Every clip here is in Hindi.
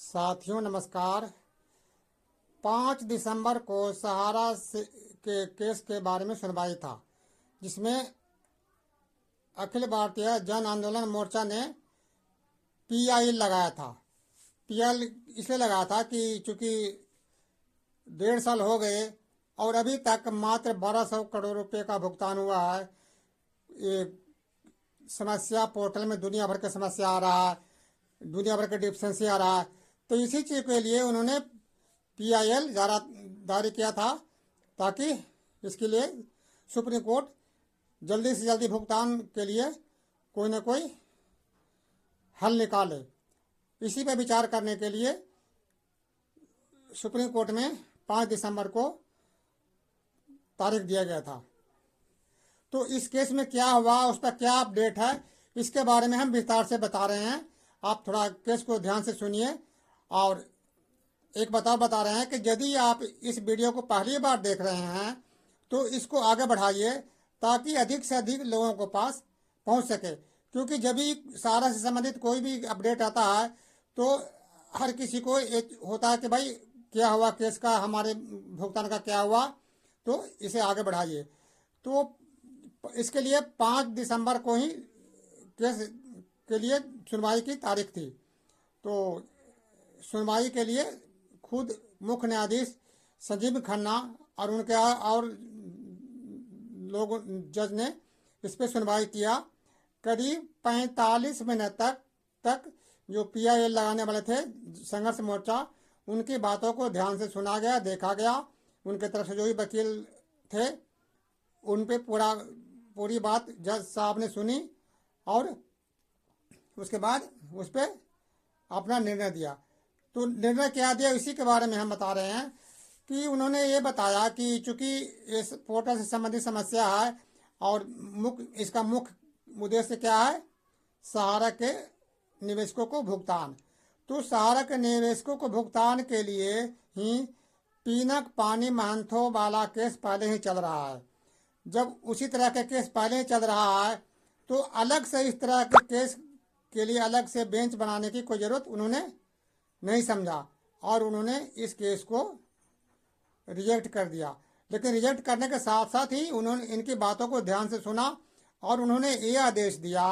साथियों नमस्कार। 5 दिसंबर को सहारा के केस के बारे में सुनवाई था, जिसमें अखिल भारतीय जन आंदोलन मोर्चा ने पीआई लगाया था। पीआई इसलिए लगाया था कि चूंकि 1.5 साल हो गए और अभी तक मात्र 1200 करोड़ रुपए का भुगतान हुआ है। ये समस्या पोर्टल में दुनिया भर की समस्या आ रहा है, दुनिया भर के डिफिशेंसी आ रहा है। तो इसी चीज़ के लिए उन्होंने पीआईएल जारी किया था, ताकि इसके लिए सुप्रीम कोर्ट जल्दी से जल्दी भुगतान के लिए कोई ना कोई हल निकाले। इसी पर विचार करने के लिए सुप्रीम कोर्ट में 5 दिसंबर को तारीख दिया गया था। तो इस केस में क्या हुआ, उस पर क्या अपडेट है, इसके बारे में हम विस्तार से बता रहे हैं। आप थोड़ा केस को ध्यान से सुनिए। और एक बता रहे हैं कि यदि आप इस वीडियो को पहली बार देख रहे हैं तो इसको आगे बढ़ाइए, ताकि अधिक से अधिक लोगों को पास पहुंच सके। क्योंकि जब भी सहारा से संबंधित कोई भी अपडेट आता है तो हर किसी को एक होता है कि भाई क्या हुआ, केस का हमारे भुगतान का क्या हुआ, तो इसे आगे बढ़ाइए। तो इसके लिए 5 दिसंबर को ही केस के लिए सुनवाई की तारीख थी। तो सुनवाई के लिए खुद मुख्य न्यायाधीश संजीव खन्ना और उनके और लोग जज ने इस पर सुनवाई किया। करीब 45 मिनट तक जो पीआईएल लगाने वाले थे संघर्ष मोर्चा, उनकी बातों को ध्यान से सुना गया, देखा गया। उनके तरफ से जो भी वकील थे उन पे पूरी बात जज साहब ने सुनी और उसके बाद उस पर अपना निर्णय दिया। तो निर्णय क्या दिया, इसी के बारे में हम बता रहे हैं कि उन्होंने ये बताया कि चूंकि इस पोर्टल से संबंधित समस्या है और इसका मुख्य उद्देश्य क्या है, सहारा के निवेशकों को भुगतान। तो सहारा के निवेशकों को भुगतान के लिए ही पीनक पानी महंथो वाला केस पहले ही चल रहा है। जब उसी तरह के केस पहले ही चल रहा है तो अलग से इस तरह के केस के लिए अलग से बेंच बनाने की कोई ज़रूरत उन्होंने नहीं समझा और उन्होंने इस केस को रिजेक्ट कर दिया। लेकिन रिजेक्ट करने के साथ साथ ही उन्होंने इनकी बातों को ध्यान से सुना और उन्होंने ये आदेश दिया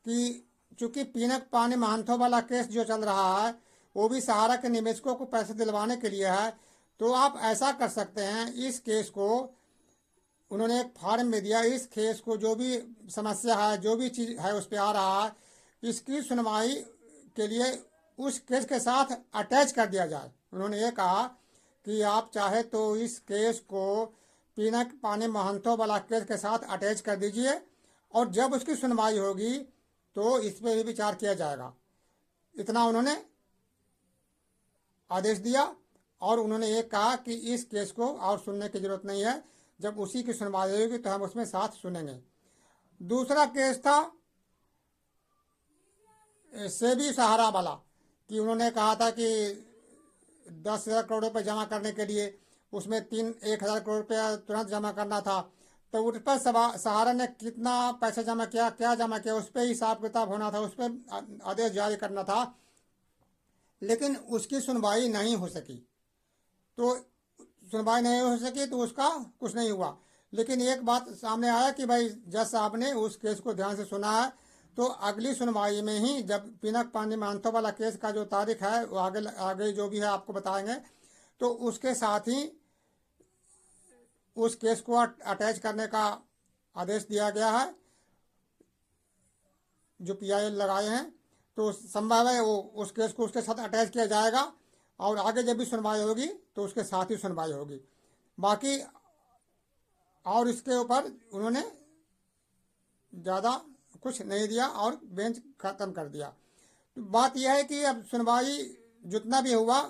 कि चूंकि पीनक पानी महंथो वाला केस जो चल रहा है वो भी सहारा के निवेशकों को पैसे दिलवाने के लिए है, तो आप ऐसा कर सकते हैं, इस केस को उन्होंने एक फॉर्म में दिया, इस केस को जो भी समस्या है, जो भी चीज़ है उस पर आ रहा है, इसकी सुनवाई के लिए उस केस के साथ अटैच कर दिया जाए। उन्होंने ये कहा कि आप चाहे तो इस केस को पीनक पानी महंथो वाला केस के साथ अटैच कर दीजिए और जब उसकी सुनवाई होगी तो इस पर भी विचार किया जाएगा। इतना उन्होंने आदेश दिया और उन्होंने ये कहा कि इस केस को और सुनने की जरूरत नहीं है, जब उसी की सुनवाई होगी तो हम उसमें साथ सुनेंगे। दूसरा केस था सेबी सहारा वाला, कि उन्होंने कहा था कि 10,000 करोड़ रुपये जमा करने के लिए उसमें 1,000 करोड़ रुपया तुरंत जमा करना था। तो उस पर सहारा ने कितना पैसा जमा किया, क्या जमा किया, उस पर हिसाब किताब होना था, उस पर आदेश जारी करना था। लेकिन उसकी सुनवाई नहीं हो सकी। तो सुनवाई नहीं हो सकी तो उसका कुछ नहीं हुआ। लेकिन एक बात सामने आया कि भाई जज साहब ने उस केस को ध्यान से सुना है, तो अगली सुनवाई में ही जब पीनक पानी महंथो वाला केस का जो तारीख है वो आगे जो भी है आपको बताएंगे, तो उसके साथ ही उस केस को अटैच करने का आदेश दिया गया है। जो पीआईएल लगाए हैं तो संभव है वो उस केस को उसके साथ अटैच किया जाएगा और आगे जब भी सुनवाई होगी तो उसके साथ ही सुनवाई होगी। बाकी और इसके ऊपर उन्होंने ज़्यादा कुछ नहीं दिया और बेंच खत्म कर दिया। तो बात यह है कि अब सुनवाई जितना भी हुआ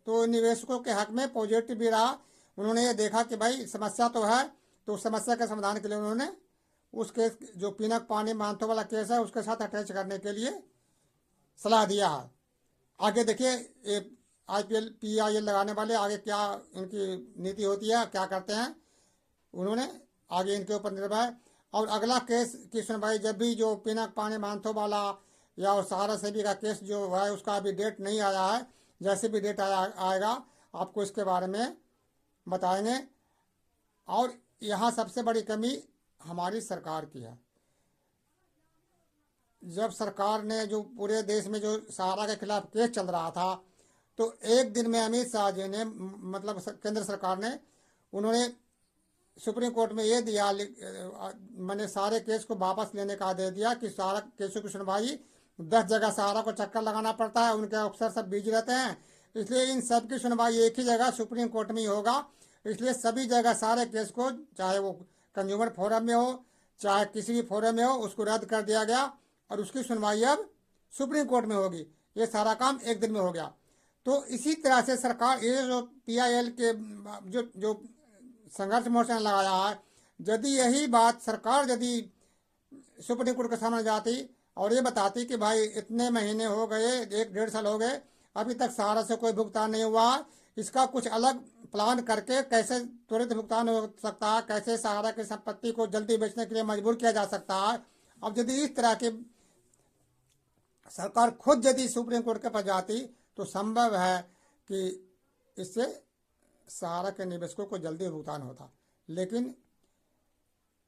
तो निवेशकों के हक में पॉजिटिव भी रहा। उन्होंने ये देखा कि भाई समस्या तो है, तो उस समस्या के समाधान के लिए उन्होंने उस केस जो पीनक पानी महंथो वाला केस है उसके साथ अटैच करने के लिए सलाह दिया है। आगे देखिए पीआईएल लगाने वाले आगे क्या इनकी नीति होती है, क्या करते हैं, उन्होंने आगे इनके ऊपर निर्भर है। और अगला केस की सुनवाई जब भी जो पीनक पानी महंथो वाला या और सहारा सेबी का केस जो है उसका अभी डेट नहीं आया है। जैसे भी डेट आएगा आपको इसके बारे में बताएंगे। और यहाँ सबसे बड़ी कमी हमारी सरकार की है। जब सरकार ने जो पूरे देश में जो सहारा के खिलाफ केस चल रहा था, तो एक दिन में अमित शाह जी ने मतलब केंद्र सरकार ने उन्होंने सुप्रीम कोर्ट में ये दिया, मैंने सारे केस को वापस लेने का आदेश दिया कि सारा केसों की सुनवाई 10 जगह सहारा को चक्कर लगाना पड़ता है, उनके अफसर सब बिजी रहते हैं, इसलिए इन सब की सुनवाई एक ही जगह सुप्रीम कोर्ट में ही होगा। इसलिए सभी जगह सारे केस को, चाहे वो कंज्यूमर फोरम में हो चाहे किसी भी फोरम में हो, उसको रद्द कर दिया गया और उसकी सुनवाई अब सुप्रीम कोर्ट में होगी। ये सारा काम एक दिन में हो गया। तो इसी तरह से सरकार ये जो PIL के जो जो संघर्ष मोर्चा ने लगाया है, यदि यही बात सरकार यदि सुप्रीम कोर्ट के सामने जाती और ये बताती कि भाई इतने महीने हो गए, 1-1.5 साल हो गए, अभी तक सहारा से कोई भुगतान नहीं हुआ, इसका कुछ अलग प्लान करके कैसे त्वरित भुगतान हो सकता है, कैसे सहारा की संपत्ति को जल्दी बेचने के लिए मजबूर किया जा सकता है। अब यदि इस तरह की सरकार खुद यदि सुप्रीम कोर्ट के पास जाती तो संभव है कि इससे सहारा के निवेशकों को जल्दी भुगतान होता। लेकिन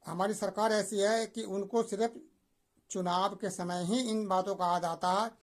हमारी सरकार ऐसी है कि उनको सिर्फ चुनाव के समय ही इन बातों का याद आता है।